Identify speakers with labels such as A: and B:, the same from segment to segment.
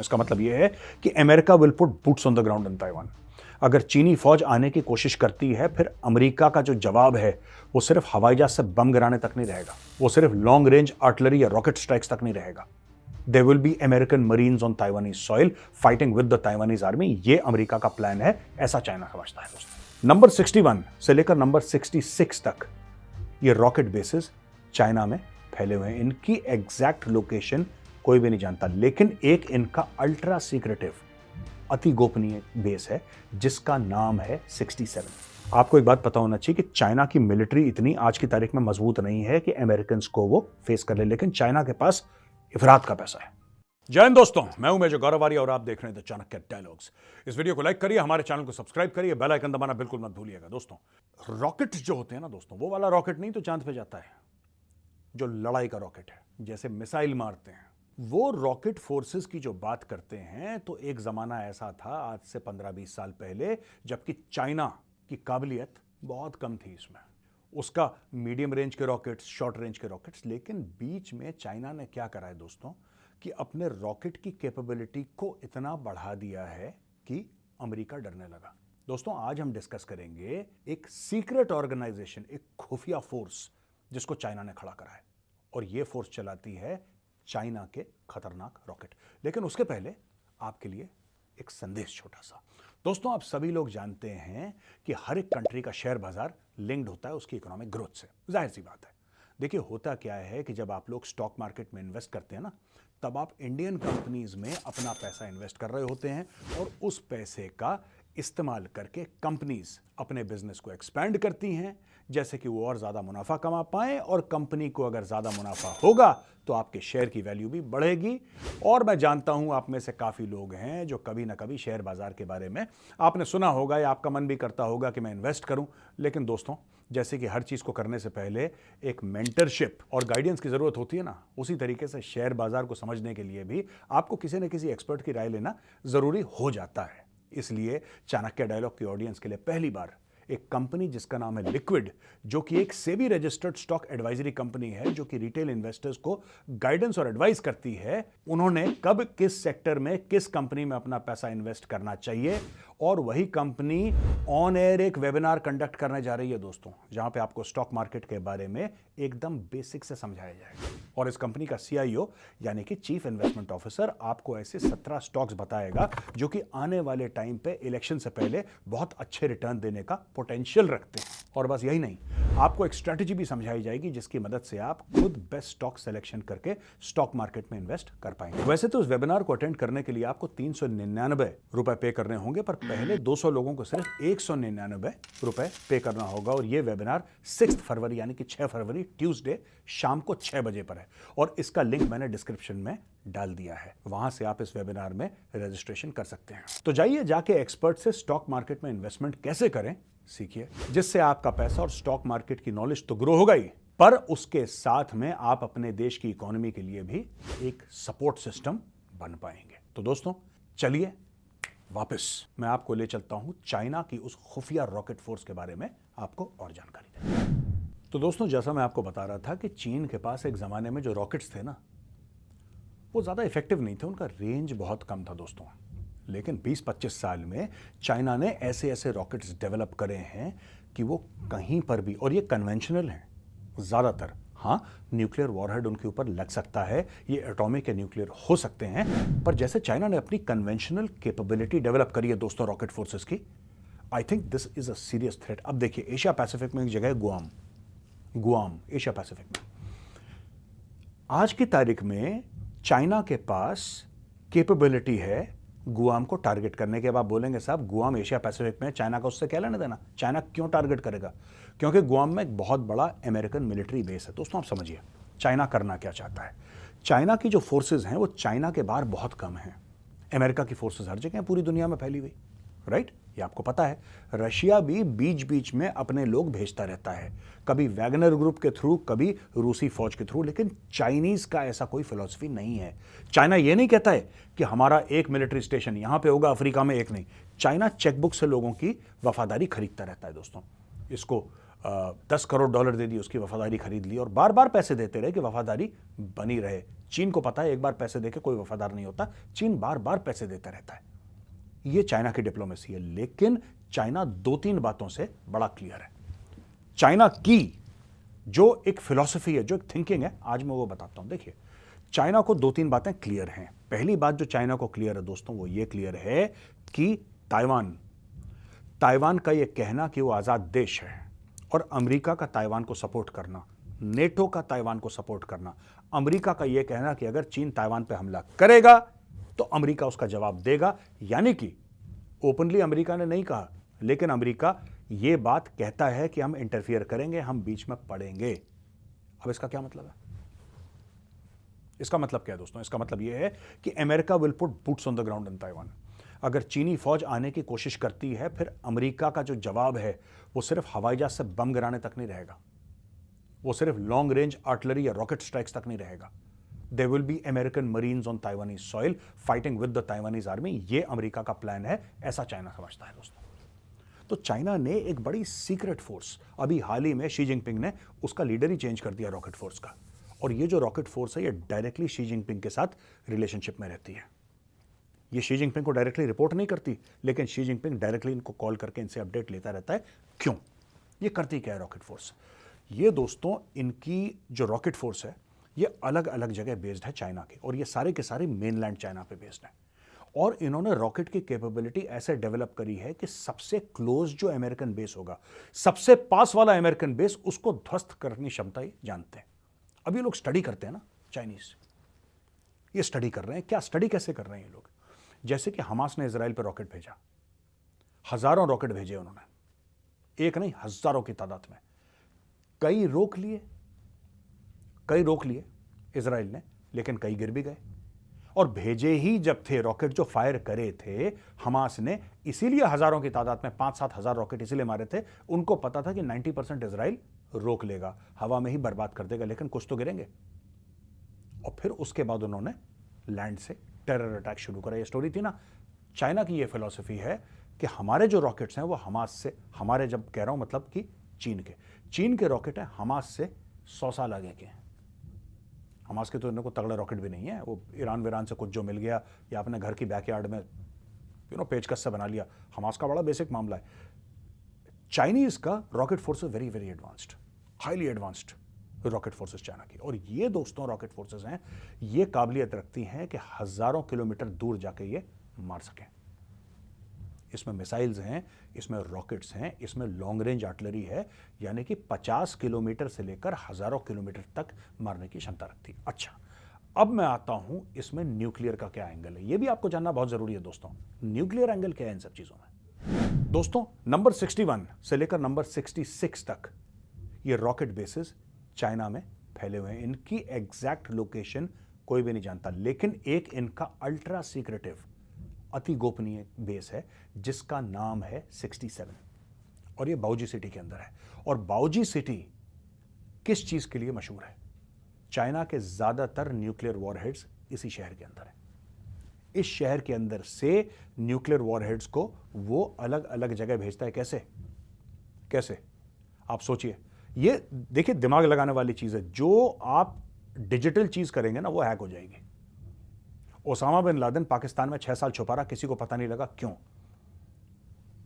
A: इसका मतलब यह है कि America will put boots on the ground in Taiwan. अगर चीनी फौज आने की कोशिश करती है, फिर अमेरिका का जो जवाब है वो सिर्फ हवाई जहाज से बम गिराने तक नहीं रहेगा, वो सिर्फ लॉन्ग रेंज आर्टिलरी या रॉकेट स्ट्राइक्स तक नहीं रहेगा। There will be American Marines on Taiwanese soil fighting with the Taiwanese army। ये अमेरिका का प्लान है, ऐसा चाइना समझता है दोस्तों। नंबर 61 से लेकर नंबर 66 तक ये रॉकेट बेसिस चाइना में फैले हुए हैं। इनकी एग्जैक्ट लोकेशन कोई भी नहीं जानता, लेकिन एक इनका अल्ट्रा सीक्रेटिव अति गोपनीय बेस है जिसका नाम है 67। आपको एक बात पता होना चाहिए कि चाइना की मिलिट्री इतनी आज की तारीख में मजबूत नहीं है कि अमेरिकन को वो फेस कर ले, लेकिन चाइना के पास इफरात का पैसा है। जय हिंद दोस्तों, मैं हूं मेजर गौरव आर्य और आप देख रहे हैं द चाणक्य डायलॉग्स। इस वीडियो को लाइक करिए, हमारे चैनल को सब्सक्राइब करिए, बेल आइकन दबाना बिल्कुल मत भूलिएगा। दोस्तों, रॉकेट जो होते हैं ना दोस्तों, वो वाला रॉकेट नहीं तो चांद पे जाता है, जो लड़ाई का रॉकेट है, जैसे मिसाइल मारते हैं, वो रॉकेट फोर्सेस की जो बात करते हैं, तो एक जमाना ऐसा था आज से 15-20 साल पहले, जबकि चाइना की काबिलियत बहुत कम थी इसमें, उसका मीडियम रेंज के रॉकेट्स, शॉर्ट रेंज के रॉकेट्स। लेकिन बीच में चाइना ने क्या करा है दोस्तों कि अपने रॉकेट की कैपेबिलिटी को इतना बढ़ा दिया है कि अमेरिका डरने लगा। दोस्तों, आज हम डिस्कस करेंगे एक सीक्रेट ऑर्गेनाइजेशन, एक खुफिया फोर्स जिसको चाइना ने खड़ा करा है, और यह फोर्स चलाती है चाइना के खतरनाक रॉकेट। लेकिन उसके पहले आपके लिए एक संदेश छोटा सा। दोस्तों, आप सभी लोग जानते हैं कि हर एक कंट्री का शेयर बाजार लिंक्ड होता है उसकी इकोनॉमिक ग्रोथ से, जाहिर सी बात है। देखिए, होता क्या है कि जब आप लोग स्टॉक मार्केट में इन्वेस्ट करते हैं ना, तब आप इंडियन कंपनीज में अपना पैसा इन्वेस्ट कर रहे होते हैं, और उस पैसे का इस्तेमाल करके कंपनीज अपने बिजनेस को एक्सपैंड करती हैं, जैसे कि वो और ज्यादा मुनाफा कमा पाएं, और कंपनी को अगर ज्यादा मुनाफा होगा तो आपके शेयर की वैल्यू भी बढ़ेगी। और मैं जानता हूं आप में से काफी लोग हैं जो कभी ना कभी शेयर बाजार के बारे में आपने सुना होगा, या आपका मन भी करता होगा कि मैं इन्वेस्ट करूं। लेकिन दोस्तों, जैसे कि हर चीज को करने से पहले एक मेंटरशिप और गाइडेंस की जरूरत होती है ना, उसी तरीके से शेयर बाजार को समझने के लिए भी आपको किसी न किसी एक्सपर्ट की राय लेना जरूरी हो जाता है। इसलिए चाणक्य डायलॉग की ऑडियंस के लिए पहली बार एक कंपनी जिसका नाम है लिक्विड, जो कि एक SEBI registered stock advisory company है, जो कि रिटेल इन्वेस्टर्स को गाइडेंस और एडवाइस करती है, उन्होंने कब किस सेक्टर में किस कंपनी में अपना पैसा इन्वेस्ट करना चाहिए, और वही कंपनी ऑन एयर एक वेबिनार कंडक्ट करने जा रही है दोस्तों, जहां पे आपको स्टॉक मार्केट के बारे में एकदम बेसिक से समझाया जाएगा। और इस कंपनी का CIO यानी कि चीफ इन्वेस्टमेंट ऑफिसर आपको ऐसे 17 स्टॉक्स बताएगा जो कि आने वाले टाइम पे इलेक्शन से पहले बहुत अच्छे रिटर्न देने का पोटेंशियल रखते हैं। और बस यही नहीं, आपको एक स्ट्रेटजी भी समझाई जाएगी जिसकी मदद से आप खुद बेस्ट स्टॉक सिलेक्शन करके स्टॉक मार्केट में इन्वेस्ट कर पाएंगे। वैसे तो इस वेबिनार को अटेंड करने के लिए आपको 399 रुपए पे करने होंगे, पर पहले 200 लोगों को सिर्फ 199 रुपए पे करना होगा। और यह वेबिनार 6 फरवरी यानी कि 6 फरवरी ट्यूसडे शाम को 6 बजे पर है, और इसका लिंक मैंने डिस्क्रिप्शन में डाल दिया है, वहां से आप इस वेबिनार में रजिस्ट्रेशन कर सकते हैं। तो जाइए, जाके एक्सपर्ट से स्टॉक मार्केट में इन्वेस्टमेंट कैसे करें सीखिए, जिससे आपका पैसा और स्टॉक मार्केट की नॉलेज तो ग्रो होगा ही, पर उसके साथ में आप अपने देश की इकोनॉमी के लिए भी एक सपोर्ट सिस्टम बन पाएंगे। तो दोस्तों, चलिए वापस मैं आपको ले चलता हूं चाइना की उस खुफिया रॉकेट फोर्स के बारे में आपको और जानकारी दें। तो दोस्तों, जैसा मैं आपको बता रहा था कि चीन के पास एक जमाने में जो रॉकेट्स थे ना, वो ज्यादा इफेक्टिव नहीं थे, उनका रेंज बहुत कम था दोस्तों। लेकिन 20-25 साल में चाइना ने ऐसे ऐसे रॉकेट्स डेवलप करे हैं कि वो कहीं पर भी, और ये कन्वेंशनल हैं ज्यादातर, हाँ न्यूक्लियर वॉरहेड उनके ऊपर लग सकता है, ये एटॉमिक या न्यूक्लियर हो सकते हैं, पर जैसे चाइना ने अपनी कन्वेंशनल कैपेबिलिटी डेवलप करी है दोस्तों रॉकेट फोर्सेस की, I think this is a serious threat. अब देखिए, एशिया पैसिफिक में एक जगह है गुआम, एशिया पैसिफिक में। आज की तारीख में चाइना के पास कैपेबिलिटी है गुआम को टारगेट करने के। अब आप बोलेंगे साहब, गुआम एशिया पैसिफिक में, चाइना का उससे क्या लेना देना, चाइना क्यों टारगेट करेगा? क्योंकि गुआम में एक बहुत बड़ा अमेरिकन मिलिट्री बेस है। दोस्तों, आप समझिए चाइना करना क्या चाहता है। चाइना की जो फोर्सेज हैं वो चाइना के बाहर बहुत कम हैं। अमेरिका की फोर्सेज हर जगह पूरी दुनिया में फैली हुई, राइट, ये आपको पता है। रशिया भी बीच बीच में अपने लोग भेजता रहता है, कभी वैगनर ग्रुप के थ्रू, कभी रूसी फौज के थ्रू। लेकिन चाइनीज का ऐसा कोई फिलॉसफी नहीं है। चाइना ये नहीं कहता है कि हमारा एक मिलिट्री स्टेशन यहां पे होगा, अफ्रीका में एक नहीं। चाइना चेकबुक से लोगों की वफादारी खरीदता रहता है दोस्तों। इसको $10 करोड़ दे दिए, उसकी वफादारी खरीद ली और बार बार पैसे देते रहे कि वफादारी बनी रहे। चीन को पता है एक बार पैसे देके कोई वफादार नहीं होता, चीन बार बार पैसे देता रहता है। ये चाइना की डिप्लोमेसी है। लेकिन चाइना 2-3 बातों से बड़ा क्लियर है। चाइना की जो एक फिलॉसफी है, जो एक थिंकिंग है, आज मैं वो बताता हूं। देखिए, चाइना को 2-3 बातें क्लियर हैं। पहली बात जो चाइना को क्लियर है दोस्तों, वो ये क्लियर है कि ताइवान का ये कहना कि वो आजाद देश है और अमेरिका का ताइवान को सपोर्ट करना, नेटो का ताइवान को सपोर्ट करना, अमेरिका का यह कहना कि अगर चीन ताइवान पे हमला करेगा तो अमेरिका उसका जवाब देगा। यानी कि ओपनली अमेरिका ने नहीं कहा, लेकिन अमेरिका यह बात कहता है कि हम इंटरफियर करेंगे, हम बीच में पड़ेंगे। अब इसका क्या मतलब है? इसका मतलब क्या है दोस्तों? इसका मतलब यह है कि America will put boots on the ground in Taiwan. अगर चीनी फौज आने की कोशिश करती है, फिर अमेरिका का जो जवाब है वो सिर्फ हवाई जहाज से बम गिराने तक नहीं रहेगा, वो सिर्फ लॉन्ग रेंज आर्टिलरी या रॉकेट स्ट्राइक्स तक नहीं रहेगा। There will be American marines on Taiwanese soil fighting with the Taiwanese army. ये अमेरिका का प्लान है, ऐसा चाइना समझता है दोस्तों। तो चाइना ने एक बड़ी सीक्रेट फोर्स, अभी हाल ही में शी जिनपिंग ने उसका लीडर ही चेंज कर दिया रॉकेट फोर्स का, और ये जो रॉकेट फोर्स है ये डायरेक्टली शी जिनपिंग के साथ रिलेशनशिप में रहती है। ये शी जिनपिंग को डायरेक्टली रिपोर्ट नहीं करती, लेकिन शी जिनपिंग डायरेक्टली इनको कॉल करके इनसे अपडेट लेता रहता है। क्यों? ये करती क्या है रॉकेट फोर्स? ये दोस्तों, इनकी जो रॉकेट फोर्स है ये अलग अलग जगह बेस्ड है चाइना के, और ये सारे के सारे मेनलैंड चाइना पे बेस्ड है। और इन्होंने रॉकेट की कैपेबिलिटी ऐसे डेवलप करी है कि सबसे क्लोज जो अमेरिकन बेस होगा, सबसे पास वाला अमेरिकन बेस, उसको ध्वस्त करने की क्षमता ही जानते हैं। अब ये लोग स्टडी करते हैं ना, चाइनीज ये स्टडी कर रहे हैं। क्या स्टडी कैसे कर रहे हैं ये लोग? जैसे कि हमास ने इजराइल पर रॉकेट भेजा, हजारों रॉकेट भेजे उन्होंने, एक नहीं हजारों की तादाद में। कई रोक लिए इजराइल ने, लेकिन कई गिर भी गए। और भेजे ही जब थे रॉकेट, जो फायर करे थे हमास ने, इसीलिए हजारों की तादाद में 5-7 हजार रॉकेट इसीलिए मारे थे। उनको पता था कि 90% इजराइल रोक लेगा, हवा में ही बर्बाद कर देगा, लेकिन कुछ तो गिरेंगे। और फिर उसके बाद उन्होंने लैंड से टेरर अटैक शुरू करा। ये स्टोरी थी ना। चाइना की ये फिलॉसफी है कि हमारे जो रॉकेट्स हैं वो हमास से, हमारे जब कह रहा हूं मतलब कि चीन के रॉकेट हैं हमास से 100 साल आगे के हैं। हमास के तो इनको तगड़ा रॉकेट भी नहीं है, वो ईरान से कुछ जो मिल गया या अपने घर की बैकयार्ड में पेचकस से बना लिया। हमास का बड़ा बेसिक मामला है। चाइनीज का rocket force very very advanced, highly advanced rocket forces China की। और ये दोस्तों रॉकेट फोर्सेस हैं, ये काबिलियत रखती हैं कि हजारों किलोमीटर दूर जाके ये मार सकें। इसमें मिसाइल्स हैं, इसमें रॉकेट्स हैं, इसमें लॉन्ग रेंज आर्टिलरी है, यानी कि 50 किलोमीटर से लेकर हजारों किलोमीटर तक मारने की क्षमता रखती है। अच्छा, अब मैं आता हूं इसमें न्यूक्लियर का क्या एंगल है। यह भी आपको जानना बहुत जरूरी है दोस्तों। न्यूक्लियर एंगल क्या है इन सब चीजों में? दोस्तों, नंबर 61 से लेकर नंबर 66 तक ये रॉकेट बेसिस चाइना में फैले हुए हैं। इनकी एग्जैक्ट लोकेशन कोई भी नहीं जानता, लेकिन एक इनका अल्ट्रा सीक्रेटिव, अति गोपनीय बेस है जिसका नाम है 67, और ये बाओजी सिटी के अंदर है। और बाओजी सिटी किस चीज के लिए मशहूर है? चाइना के ज्यादातर न्यूक्लियर वॉरहेड्स इसी शहर के अंदर है। इस शहर के अंदर से न्यूक्लियर वॉरहेड्स को वो अलग अलग जगह भेजता है। कैसे आप सोचिए। ये देखिए, दिमाग लगाने वाली चीज है। जो आप डिजिटल चीज करेंगे ना, वो हैक हो जाएगी। ओसामा बिन लादेन पाकिस्तान में 6 साल छुपा रहा, किसी को पता नहीं लगा। क्यों?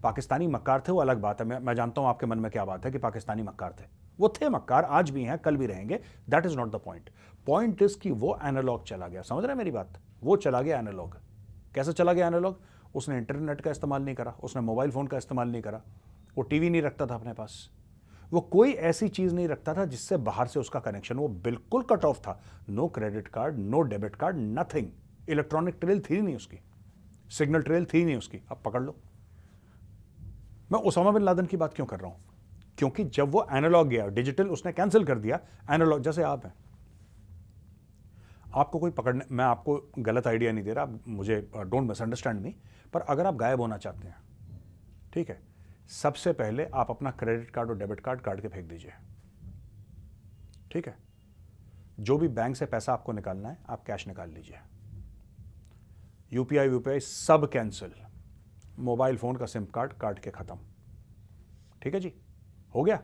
A: पाकिस्तानी मक्कार थे, वो अलग बात है। मैं जानता हूं आपके मन में क्या बात है कि पाकिस्तानी मक्कार थे। वो थे मक्कार, आज भी हैं, कल भी रहेंगे। That is not the point. Point is कि वो एनालॉग चला गया। समझ रहे हैं मेरी बात? वो चला गया एनालॉग। कैसे चला गया एनालॉग? उसने इंटरनेट का इस्तेमाल नहीं करा, उसने मोबाइल फोन का इस्तेमाल नहीं करा, वो टीवी नहीं रखता था अपने पास, वो कोई ऐसी चीज नहीं रखता था जिससे बाहर से उसका कनेक्शन, वो बिल्कुल कट ऑफ था। No credit card, no debit card, nothing. Electronic trail थी नहीं उसकी, सिग्नल ट्रेल थी नहीं उसकी। अब पकड़ लो। मैं ओसामा बिन लादेन की बात क्यों कर रहा हूं? क्योंकि जब वो एनालॉग गया, डिजिटल उसने कैंसिल कर दिया। एनालॉग जैसे आप हैं, आपको कोई पकड़ने, मैं आपको गलत आइडिया नहीं दे रहा, मुझे डोंट मिसअंडरस्टैंड मी, पर अगर आप गायब होना चाहते हैं, ठीक है, सबसे पहले आप अपना क्रेडिट कार्ड और डेबिट कार्ड काट के फेंक दीजिए। ठीक है? जो भी बैंक से पैसा आपको निकालना है, आप कैश निकाल लीजिए। यूपीआई सब कैंसिल। मोबाइल फोन का सिम कार्ड काट के खत्म। ठीक है जी, हो गया।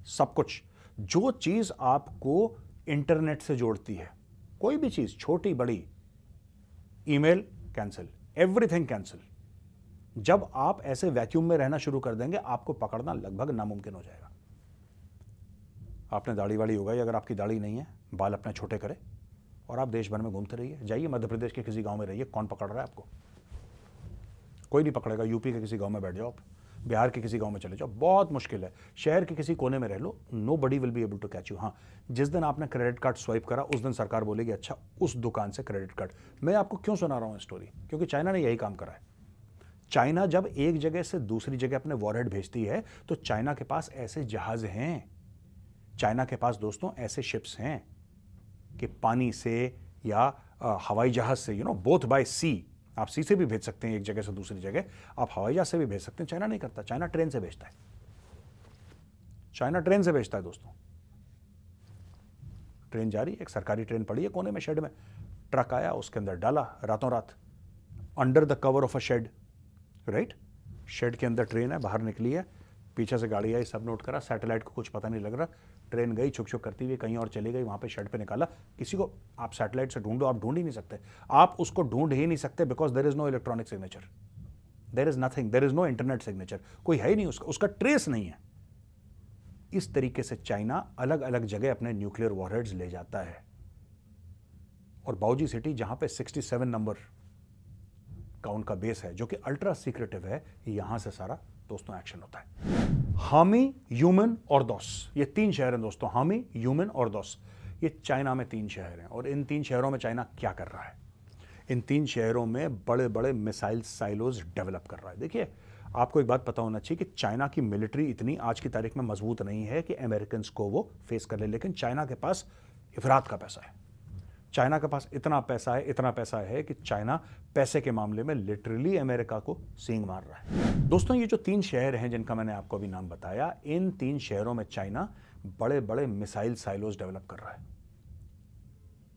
A: सब कुछ। जो चीज आपको इंटरनेट से जोड़ती है, कोई भी चीज छोटी बड़ी, ईमेल कैंसिल, एवरीथिंग कैंसिल। जब आप ऐसे वैक्यूम में रहना शुरू कर देंगे, आपको पकड़ना लगभग नामुमकिन हो जाएगा। आपने दाढ़ी वाड़ी होगा, अगर आपकी दाढ़ी नहीं है, बाल अपने छोटे करें और आप देश भर में घूमते रहिए। जाइए मध्य प्रदेश के किसी गांव में रहिए, कौन पकड़ रहा है आपको? कोई नहीं पकड़ेगा। यूपी के किसी गांव में बैठ जाओ आप, बिहार के किसी गांव में चले जाओ, बहुत मुश्किल है। शहर के किसी कोने में रह लो, nobody will be able to catch you. हाँ, जिस दिन आपने क्रेडिट कार्ड स्वाइप करा, उस दिन सरकार बोलेगी अच्छा उस दुकान से क्रेडिट कार्ड। मैं आपको क्यों सुना रहा हूं स्टोरी? क्योंकि चाइना ने यही काम करा है। चाइना जब एक जगह से दूसरी जगह अपने वॉरहेड भेजती है, तो चाइना के पास ऐसे जहाज हैं, चाइना के पास दोस्तों ऐसे शिप्स हैं कि पानी से या हवाई जहाज से, बोथ बाय सी, आप सी से भी भेज सकते हैं एक जगह से दूसरी जगह, आप हवाई जहाज से भी भेज सकते हैं। चाइना नहीं करता, चाइना ट्रेन से भेजता है। चाइना ट्रेन से भेजता है दोस्तों। ट्रेन जा रही है, एक सरकारी ट्रेन पड़ी है कोने में शेड में, ट्रक आया, उसके अंदर डाला रातों रात, under the cover of a shed, right? Shed के अंदर ट्रेन है, बाहर निकली है, पीछे से गाड़ी आई, सब नोट करा, सैटेलाइट को कुछ पता नहीं लग रहा, ट्रेन गई छुक छुक करती हुई कहीं और चली गई, वहां पे शेड पे निकाला। किसी को आप सैटेलाइट से ढूंढो, आप ढूंढ ही नहीं सकते, आप उसको ढूंढ ही नहीं सकते, because there is no electronic signature, there is nothing, there is no internet signature, कोई है ही नहीं, उसका ट्रेस नहीं है। इस तरीके से चाइना अलग अलग जगह अपने न्यूक्लियर वॉरहेड्स ले जाता है। और बाओजी सिटी, जहां पे 67 नंबर का उनका बेस है, जो कि अल्ट्रा सीक्रेटिव है, यहां से सारा दोस्तों एक्शन होता है। हामी, ह्यूमन और दोस, ये 3 शहर हैं दोस्तों। हामी, ह्यूमन और दोस, ये चाइना में 3 शहर हैं। और इन 3 शहरों में चाइना क्या कर रहा है? इन 3 शहरों में बड़े बड़े मिसाइल साइलोज डेवलप कर रहा है। देखिए, आपको एक बात पता होना चाहिए कि चाइना की मिलिट्री इतनी आज की तारीख में मजबूत नहीं है कि अमेरिकन को वो फेस कर ले, लेकिन चाइना के पास इफरात का पैसा है। चाइना के पास इतना पैसा है कि चाइना पैसे के मामले में लिटरली अमेरिका को सींग मार रहा है। दोस्तों, ये जो 3 शहर हैं जिनका मैंने आपको अभी नाम बताया, इन 3 शहरों में चाइना बड़े बड़े मिसाइल साइलोज डेवलप कर रहा है।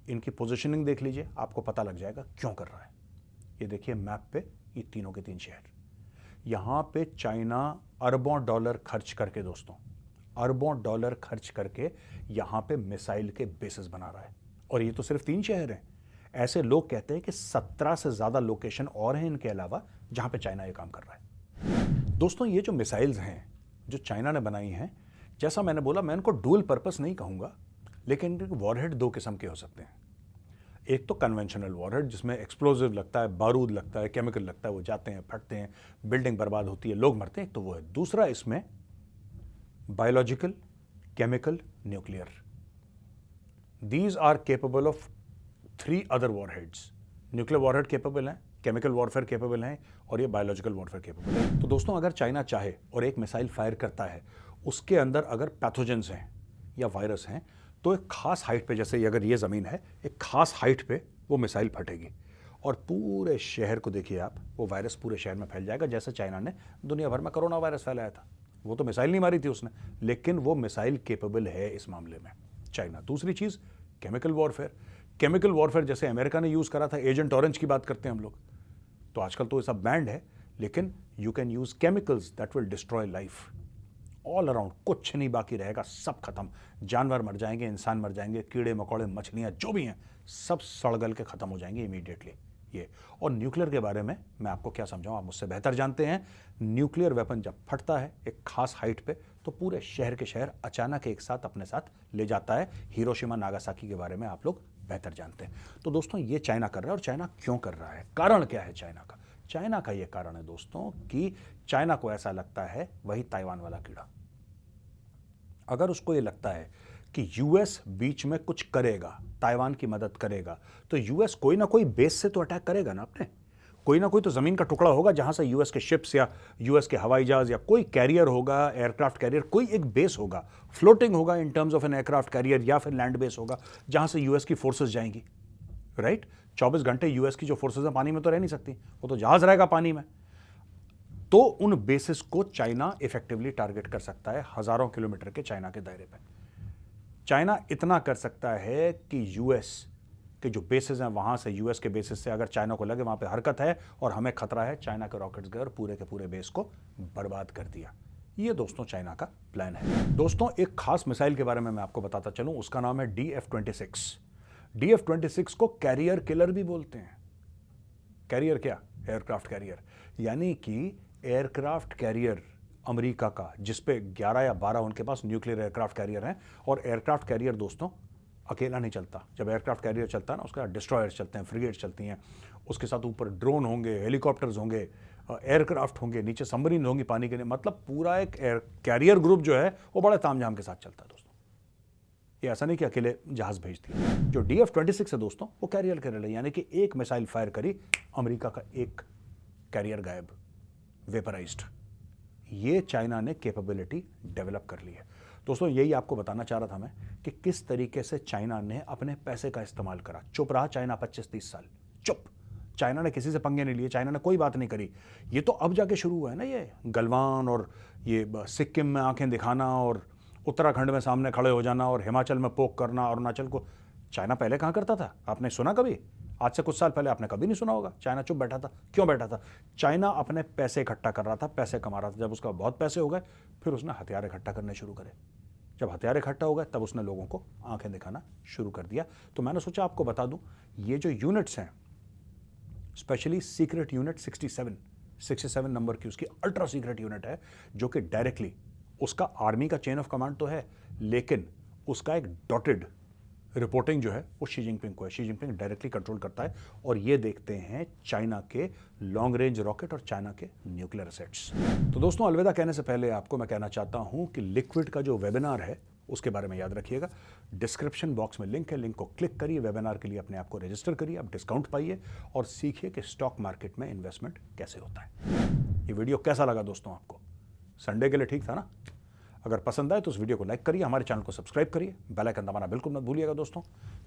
A: इनकी पोजीशनिंग देख लीजिए, आपको पता लग जाएगा क्यों कर रहा है। ये देखिए मैप पे, ये तीनों के 3 शहर, यहां पे चाइना अरबों डॉलर खर्च करके, दोस्तों अरबों डॉलर खर्च करके यहां पे मिसाइल के बेसिस बना रहा है। और ये तो सिर्फ 3 शहर हैं। ऐसे लोग कहते हैं कि 17 से ज्यादा लोकेशन और हैं इनके अलावा, जहां पे चाइना ये काम कर रहा है। दोस्तों, ये जो मिसाइल्स हैं जो चाइना ने बनाई हैं, जैसा मैंने बोला, मैं इनको डुअल पर्पस नहीं कहूंगा, लेकिन वॉरहेड 2 किस्म के हो सकते हैं। एक तो कन्वेंशनल वॉरहेड, जिसमें एक्सप्लोजिव लगता है, बारूद लगता है, केमिकल लगता है, वो जाते हैं, फटते हैं, बिल्डिंग बर्बाद होती है, लोग मरते हैं, तो वो है। दूसरा इसमें biological, chemical, nuclear. These are capable of 3 other warheads. Nuclear warhead capable हैं, केमिकल वॉरफेयर केपेबल हैं, और ये बायोलॉजिकल वॉरफेयर केपेबल है। तो दोस्तों, अगर चाइना चाहे और एक मिसाइल फायर करता है, उसके अंदर अगर पैथोजेंस हैं या वायरस हैं, तो एक खास हाइट पे, जैसे अगर ये ज़मीन है, एक खास हाइट पे वो मिसाइल फटेगी और पूरे शहर को देखिए आप, वो वायरस पूरे शहर में फैल जाएगा। जैसे चाइना ने दुनिया भर में कोरोना वायरस फैलाया था, वो तो मिसाइल नहीं मारी थी उसने, लेकिन वो मिसाइल केपेबल है इस मामले में चाइना। दूसरी चीज़, केमिकल वॉरफेयर। केमिकल वॉरफेयर जैसे अमेरिका ने यूज़ करा था, एजेंट ऑरेंज की बात करते हैं हम लोग, तो आजकल तो ये सब बैंड है, लेकिन you can use chemicals that will destroy life all around. कुछ नहीं बाकी रहेगा, सब खत्म। जानवर मर जाएंगे, इंसान मर जाएंगे, कीड़े मकोड़े, मछलियाँ जो भी हैं, सब सड़गल के खत्म हो जाएंगे इमीडिएटली। ये और न्यूक्लियर के बारे में मैं आपको क्या समझाऊं, आप मुझसे बेहतर जानते हैं। न्यूक्लियर वेपन जब फटता है एक खास हाइट पे, तो पूरे शहर के शहर अचानक एक साथ अपने साथ ले जाता है। हिरोशिमा नागासाकी के बारे में आप लोग बेहतर जानते हैं। तो दोस्तों, ये चाइना कर रहा है। और चाइना क्यों कर रहा है, कारण क्या है चाइना का? चाइना का ये कारण है दोस्तों कि चाइना को ऐसा लगता है, वही ताइवान वाला कीड़ा, अगर उसको ये लगता है कि यूएस बीच में कुछ करेगा, ताइवान की मदद करेगा, तो यूएस कोई ना कोई बेस से तो अटैक करेगा ना अपने। कोई ना कोई तो जमीन का टुकड़ा होगा जहां से यूएस के शिप्स या यूएस के हवाई जहाज या कोई कैरियर होगा, एयरक्राफ्ट कैरियर, कोई एक बेस होगा, फ्लोटिंग होगा in terms of an aircraft carrier, या फिर लैंड बेस होगा जहां से यूएस की फोर्सेस जाएंगी, राइट? 24 घंटे यूएस की जो फोर्सेस हैं पानी में तो रह नहीं सकती, वो तो जहाज रहेगा पानी में। तो उन बेसिस को चाइना इफेक्टिवली टारगेट कर सकता है हजारों किलोमीटर के चाइना के दायरे पर। चाइना इतना कर सकता है कि यूएस के जो बेसिस हैं, वहां से यूएस के बेसिस से अगर चाइना को लगे वहां पे हरकत है और हमें खतरा है, चाइना के रॉकेट्स गए और पूरे के पूरे बेस को बर्बाद कर दिया। ये दोस्तों चाइना का प्लान है। दोस्तों एक खास मिसाइल के बारे में मैं आपको बताता चलूं, उसका नाम है DF-26। DF-26 को कैरियर किलर भी बोलते हैं। कैरियर क्या? Aircraft carrier. यानी कि एयरक्राफ्ट कैरियर अमेरिका का, जिसपे 11 या 12 उनके पास न्यूक्लियर एयरक्राफ्ट कैरियर हैं। और एयरक्राफ्ट कैरियर दोस्तों अकेला नहीं चलता। जब एयरक्राफ्ट कैरियर चलता है ना, उसका डिस्ट्रॉयर्स चलते हैं, फ्रिगेट्स चलती हैं, उसके साथ ऊपर ड्रोन होंगे, हेलीकॉप्टर्स होंगे, एयरक्राफ्ट होंगे, नीचे सबमरीन होंगी पानी के लिए। मतलब पूरा एक एयर कैरियर ग्रुप जो है वो बड़े तामझाम के साथ चलता है दोस्तों। ये ऐसा नहीं कि अकेले जहाज भेज दिए। जो DF-26 है दोस्तों वो कैरियर कैरियर है, यानी कि एक मिसाइल फायर करी, अमेरिका का एक कैरियर गायब, वेपराइज्ड। ये चाइना ने कैपेबिलिटी डेवलप कर ली है दोस्तों। यही आपको बताना चाह रहा था मैं कि किस तरीके से चाइना ने अपने पैसे का इस्तेमाल करा। चुप रहा चाइना 25-30 साल, चुप। चाइना ने किसी से पंगे नहीं लिए, चाइना ने कोई बात नहीं करी। ये तो अब जाके शुरू हुआ है ना, ये गलवान और ये सिक्किम में आंखें दिखाना और उत्तराखंड में सामने खड़े हो जाना और हिमाचल में पोक करना, अरुणाचल को। चाइना पहले कहाँ करता था? आपने सुना कभी? आज से कुछ साल पहले आपने कभी नहीं सुना होगा। चाइना चुप बैठा था। क्यों बैठा था? चाइना अपने पैसे इकट्ठा कर रहा था, पैसे कमा रहा था। जब उसका बहुत पैसे हो गए फिर उसने हथियार इकट्ठा करने शुरू करे। जब हथियार इकट्ठा हो गए तब उसने लोगों को आंखें दिखाना शुरू कर दिया। तो मैंने सोचा आपको बता दूं, ये जो यूनिट्स हैं, स्पेशली सीक्रेट यूनिट 67 नंबर की उसकी अल्ट्रा सीक्रेट यूनिट है, जो कि डायरेक्टली उसका आर्मी का चेन ऑफ कमांड तो है, लेकिन उसका एक डॉटेड रिपोर्टिंग जो है वो शी जिनपिंग को है। शी जिनपिंग डायरेक्टली कंट्रोल करता है। और ये देखते हैं चाइना के लॉन्ग रेंज रॉकेट और चाइना के न्यूक्लियर असेट्स। तो दोस्तों अलविदा कहने से पहले आपको मैं कहना चाहता हूं कि लिक्विड का जो वेबिनार है उसके बारे में याद रखिएगा। डिस्क्रिप्शन बॉक्स में लिंक है, लिंक को क्लिक करिए, वेबिनार के लिए अपने आप को रजिस्टर करिए, आप डिस्काउंट पाइए और सीखिए कि स्टॉक मार्केट में इन्वेस्टमेंट कैसे होता है। ये वीडियो कैसा लगा दोस्तों आपको? संडे के लिए ठीक था ना? अगर पसंद आए तो उस वीडियो को लाइक करिए, हमारे चैनल को सब्सक्राइब करिए, बेल आइकन दबाना बिल्कुल मत भूलिएगा दोस्तों।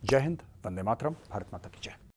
A: जय हिंद, वंदे मातरम, भारत माता की जय।